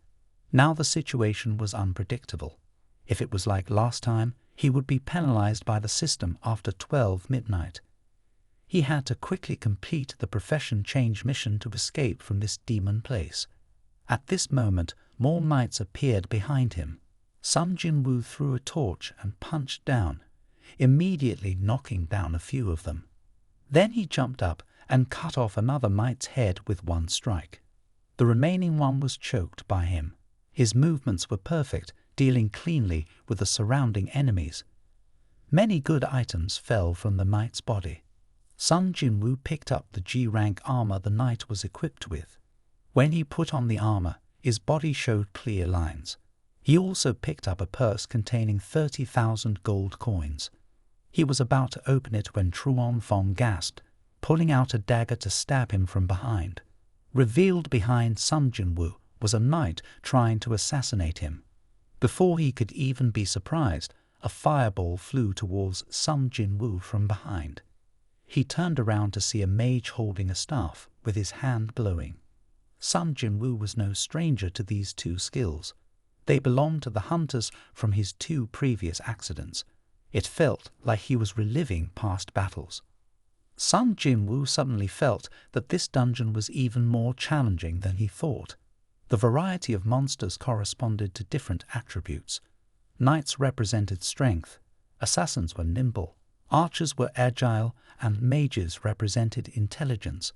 Now the situation was unpredictable. If it was like last time, he would be penalized by the system after 12 midnight. He had to quickly complete the profession change mission to escape from this demon place. At this moment, more knights appeared behind him. Sung Jin Woo threw a torch and punched down, immediately knocking down a few of them. Then he jumped up and cut off another knight's head with one strike. The remaining one was choked by him. His movements were perfect, dealing cleanly with the surrounding enemies. Many good items fell from the knight's body. Sung Jin Woo picked up the G-rank armor the knight was equipped with. When he put on the armor, his body showed clear lines. He also picked up a purse containing 30,000 gold coins. He was about to open it when Truong Fong gasped, pulling out a dagger to stab him from behind. Revealed behind Sung Jin Woo was a knight trying to assassinate him. Before he could even be surprised, a fireball flew towards Sung Jin Woo from behind. He turned around to see a mage holding a staff, with his hand glowing. Sung Jin Woo was no stranger to these two skills. They belonged to the hunters from his two previous accidents. It felt like he was reliving past battles. Sung Jin Woo suddenly felt that this dungeon was even more challenging than he thought. The variety of monsters corresponded to different attributes. Knights represented strength, assassins were nimble, archers were agile, and mages represented intelligence.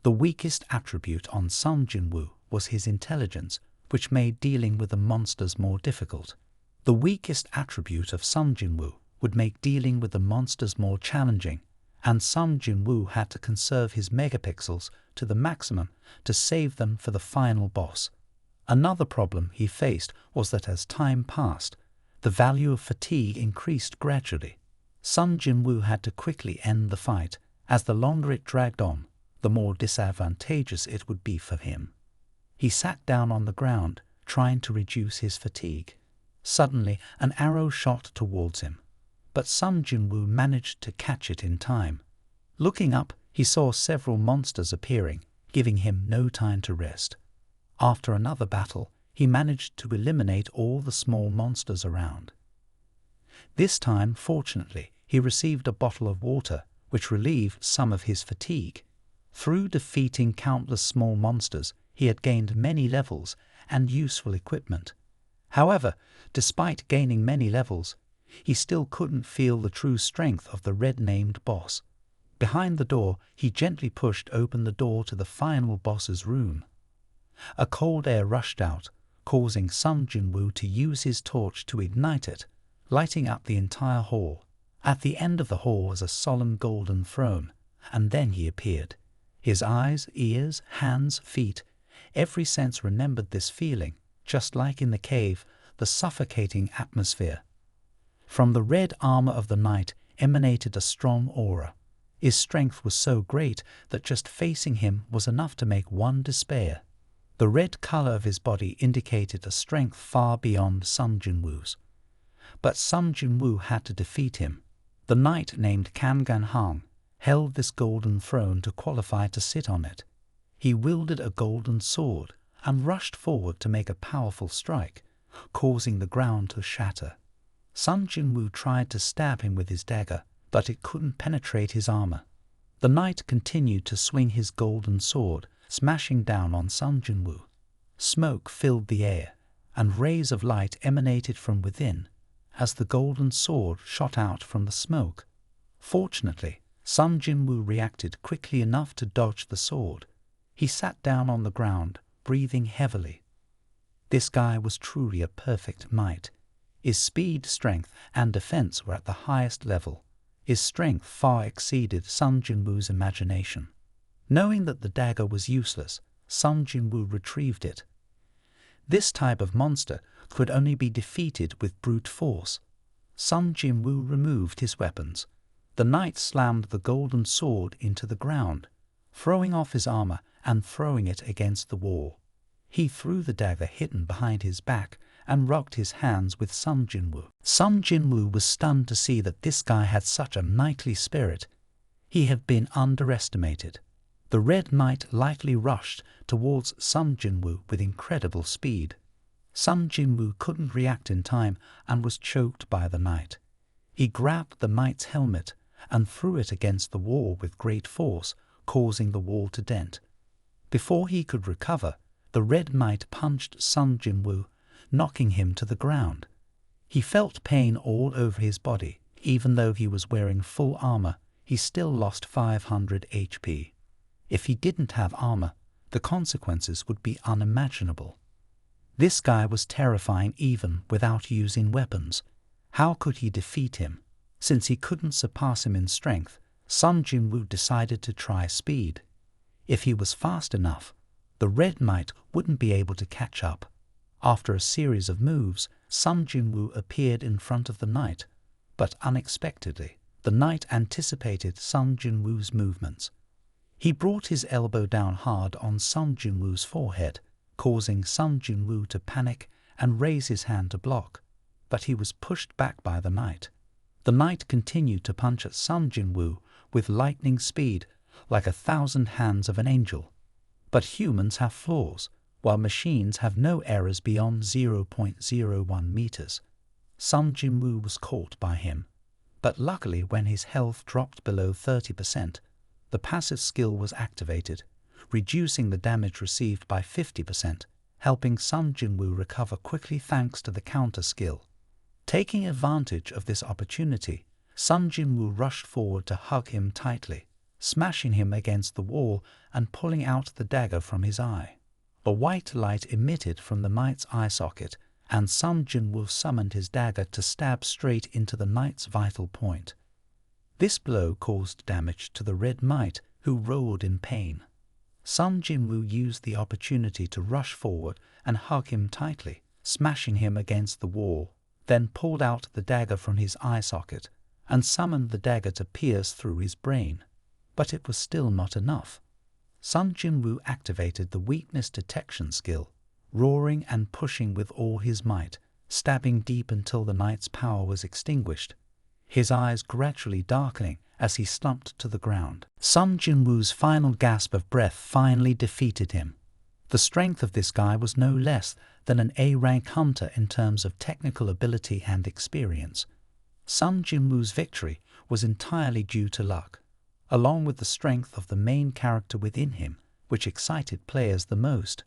The weakest attribute on Sung Jin Woo was his intelligence, which made dealing with the monsters more difficult. The weakest attribute of Sung Jin Woo would make dealing with the monsters more challenging, and Sung Jin Woo had to conserve his megapixels to the maximum to save them for the final boss. Another problem he faced was that as time passed, the value of fatigue increased gradually. Sung Jin Woo had to quickly end the fight, as the longer it dragged on, the more disadvantageous it would be for him. He sat down on the ground, trying to reduce his fatigue. Suddenly, an arrow shot towards him, but Sung Jin Woo managed to catch it in time. Looking up, he saw several monsters appearing, giving him no time to rest. After another battle, he managed to eliminate all the small monsters around. This time, fortunately, he received a bottle of water, which relieved some of his fatigue. Through defeating countless small monsters, he had gained many levels and useful equipment. However, despite gaining many levels, he still couldn't feel the true strength of the red-named boss. Behind the door, he gently pushed open the door to the final boss's room. A cold air rushed out, causing Sung Jin Woo to use his torch to ignite it, lighting up the entire hall. At the end of the hall was a solemn golden throne, and then he appeared. His eyes, ears, hands, feet, every sense remembered this feeling, just like in the cave, the suffocating atmosphere. From the red armor of the knight emanated a strong aura. His strength was so great that just facing him was enough to make one despair. The red color of his body indicated a strength far beyond Sung Jin Woo's. But Sung Jin Woo had to defeat him. The knight named Kangan Hang held this golden throne to qualify to sit on it. He wielded a golden sword and rushed forward to make a powerful strike, causing the ground to shatter. Sung Jin Woo tried to stab him with his dagger, but it couldn't penetrate his armor. The knight continued to swing his golden sword, smashing down on Sung Jin Woo. Smoke filled the air, and rays of light emanated from within as the golden sword shot out from the smoke. Fortunately, Sung Jin Woo reacted quickly enough to dodge the sword. He sat down on the ground, breathing heavily. This guy was truly a perfect knight. His speed, strength, and defense were at the highest level. His strength far exceeded Sung Jin Woo's imagination. Knowing that the dagger was useless, Sung Jin Woo retrieved it. This type of monster could only be defeated with brute force. Sung Jin Woo removed his weapons. The knight slammed the golden sword into the ground, throwing off his armor and throwing it against the wall. He threw the dagger hidden behind his back and rubbed his hands with Sung Jin Woo. Sung Jin Woo was stunned to see that this guy had such a knightly spirit. He had been underestimated. The Red Knight lightly rushed towards Sung Jin Woo with incredible speed. Sung Jin Woo couldn't react in time and was choked by the knight. He grabbed the knight's helmet and threw it against the wall with great force, causing the wall to dent. Before he could recover, the Red Knight punched Sung Jin Woo, knocking him to the ground. He felt pain all over his body. Even though he was wearing full armor, he still lost 500 HP. If he didn't have armor, the consequences would be unimaginable. This guy was terrifying even without using weapons. How could he defeat him? Since he couldn't surpass him in strength, Sung Jin Woo decided to try speed. If he was fast enough, the Red Knight wouldn't be able to catch up. After a series of moves, Sung Jin Woo appeared in front of the knight, but unexpectedly, the knight anticipated Sung Jin Woo's movements. He brought his elbow down hard on Sung Jin Woo's forehead, causing Sung Jin Woo to panic and raise his hand to block, but he was pushed back by the knight. The knight continued to punch at Sung Jin Woo with lightning speed, like 1,000 hands of an angel. But humans have flaws, while machines have no errors beyond 0.01 meters. Sung Jin Woo was caught by him, but luckily when his health dropped below 30%, the passive skill was activated, reducing the damage received by 50%, helping Sung Jin Woo recover quickly thanks to the counter skill. Taking advantage of this opportunity, Sung Jin Woo rushed forward to hug him tightly, smashing him against the wall and pulling out the dagger from his eye. A white light emitted from the knight's eye socket, and Sung Jin Woo summoned his dagger to stab straight into the knight's vital point. This blow caused damage to the Red Knight, who rolled in pain. Sung Jin Woo used the opportunity to rush forward and hug him tightly, smashing him against the wall, then pulled out the dagger from his eye socket and summoned the dagger to pierce through his brain. But it was still not enough. Sung Jin Woo activated the weakness detection skill, roaring and pushing with all his might, stabbing deep until the knight's power was extinguished, his eyes gradually darkening as he slumped to the ground. Sung Jin Woo's final gasp of breath finally defeated him. The strength of this guy was no less than an A-rank hunter in terms of technical ability and experience. Sung Jin Woo's victory was entirely due to luck, along with the strength of the main character within him, which excited players the most.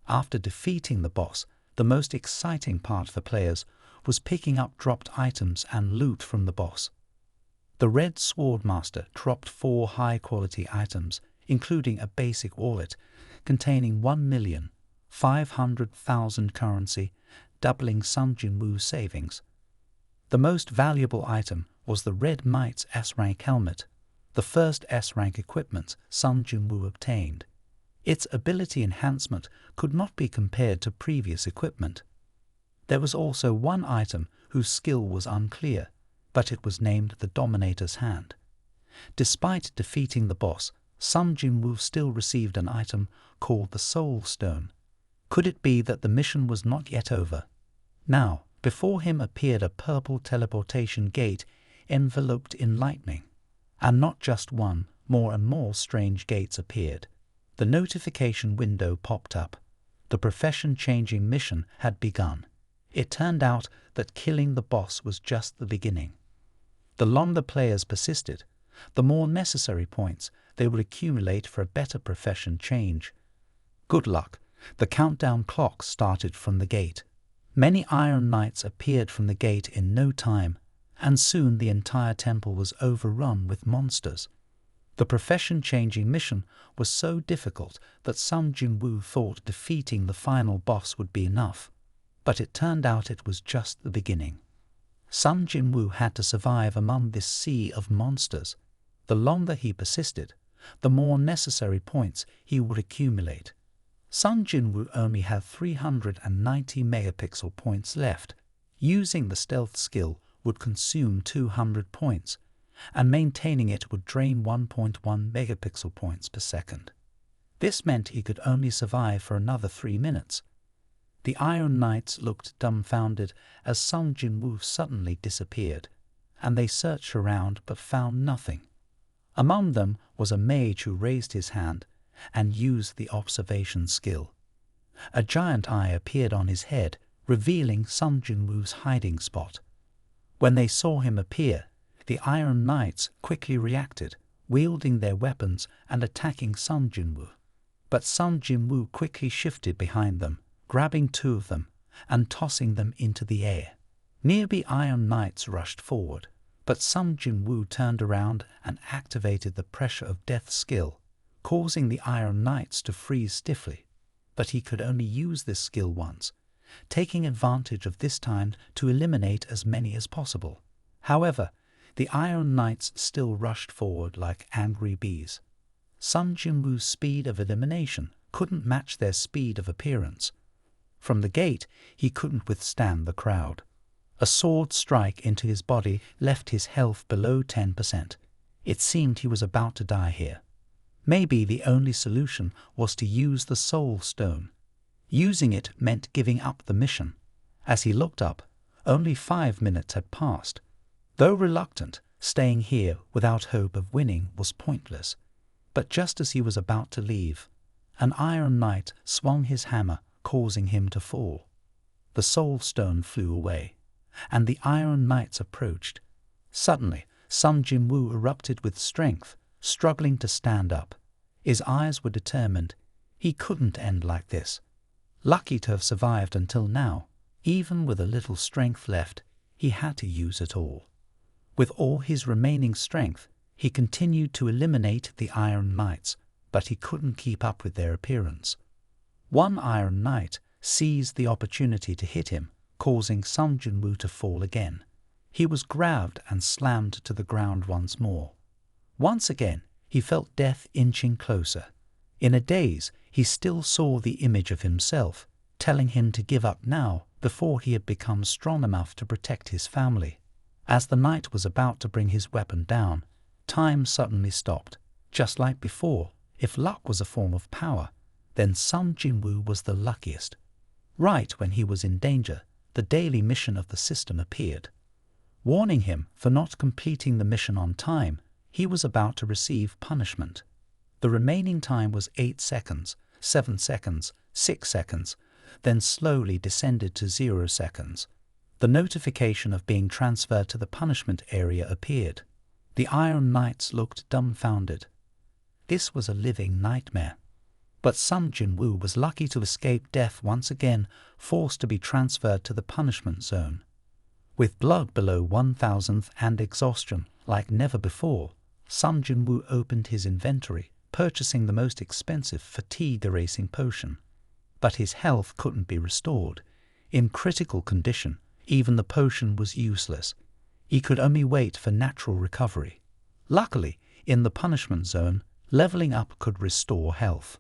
After defeating the boss, the most exciting part for players was picking up dropped items and loot from the boss. The Red Sword Master dropped 4 high-quality items, including a basic wallet containing 1,500,000 currency, doubling Sung Jin Woo's savings. The most valuable item was the Red Knight's S-rank helmet, the first S-rank equipment Sung Jin Woo obtained. Its ability enhancement could not be compared to previous equipment. There was also one item whose skill was unclear, but it was named the Dominator's Hand. Despite defeating the boss, Sung Jin Woo still received an item called the Soul Stone. Could it be that the mission was not yet over? Now, before him appeared a purple teleportation gate enveloped in lightning. And not just one, more and more strange gates appeared. The notification window popped up. The profession-changing mission had begun. It turned out that killing the boss was just the beginning. The longer players persisted, the more necessary points they would accumulate for a better profession change. Good luck. The countdown clock started from the gate. Many Iron Knights appeared from the gate in no time, and soon the entire temple was overrun with monsters. The profession-changing mission was so difficult that Sung Jin Woo thought defeating the final boss would be enough. But it turned out it was just the beginning. Sung Jin Woo had to survive among this sea of monsters. The longer he persisted, the more necessary points he would accumulate. Sung Jin Woo only had 390 megapixel points left. Using the stealth skill would consume 200 points, and maintaining it would drain 1.1 megapixel points per second. This meant he could only survive for another 3 minutes. The Iron Knights looked dumbfounded as Sung Jin Woo suddenly disappeared, and they searched around but found nothing. Among them was a mage who raised his hand and used the observation skill. A giant eye appeared on his head, revealing Sung Jin Woo's hiding spot. When they saw him appear, the Iron Knights quickly reacted, wielding their weapons and attacking Sung Jin Woo. But Sung Jin Woo quickly shifted behind them, grabbing 2 of them and tossing them into the air. Nearby Iron Knights rushed forward, but Sung Jin Woo turned around and activated the Pressure of Death skill, causing the Iron Knights to freeze stiffly. But he could only use this skill once, taking advantage of this time to eliminate as many as possible. However, the Iron Knights still rushed forward like angry bees. Sung Jin Woo's speed of elimination couldn't match their speed of appearance. From the gate, he couldn't withstand the crowd. A sword strike into his body left his health below 10%. It seemed he was about to die here. Maybe the only solution was to use the Soul Stone. Using it meant giving up the mission. As he looked up, only 5 minutes had passed. Though reluctant, staying here without hope of winning was pointless. But just as he was about to leave, an Iron Knight swung his hammer, causing him to fall. The Soul Stone flew away, and the Iron Knights approached. Suddenly, Sung Jin Woo erupted with strength, struggling to stand up. His eyes were determined. He couldn't end like this. Lucky to have survived until now, even with a little strength left, he had to use it all. With all his remaining strength, he continued to eliminate the Iron Knights, but he couldn't keep up with their appearance. One Iron Knight seized the opportunity to hit him, causing Sung Jin Woo to fall again. He was grabbed and slammed to the ground once more. Once again, he felt death inching closer. In a daze, he still saw the image of himself, telling him to give up now before he had become strong enough to protect his family. As the knight was about to bring his weapon down, time suddenly stopped. Just like before, if luck was a form of power, then Sung Jin Woo was the luckiest. Right when he was in danger, the daily mission of the system appeared. Warning him for not completing the mission on time, he was about to receive punishment. The remaining time was 8 seconds, 7 seconds, 6 seconds, then slowly descended to 0 seconds. The notification of being transferred to the punishment area appeared. The Iron Knights looked dumbfounded. This was a living nightmare. But Sung Jin Woo was lucky to escape death once again, forced to be transferred to the punishment zone. With blood below 1,000th and exhaustion like never before, Sung Jin Woo opened his inventory, purchasing the most expensive fatigue-erasing potion. But his health couldn't be restored. In critical condition, even the potion was useless. He could only wait for natural recovery. Luckily, in the punishment zone, leveling up could restore health.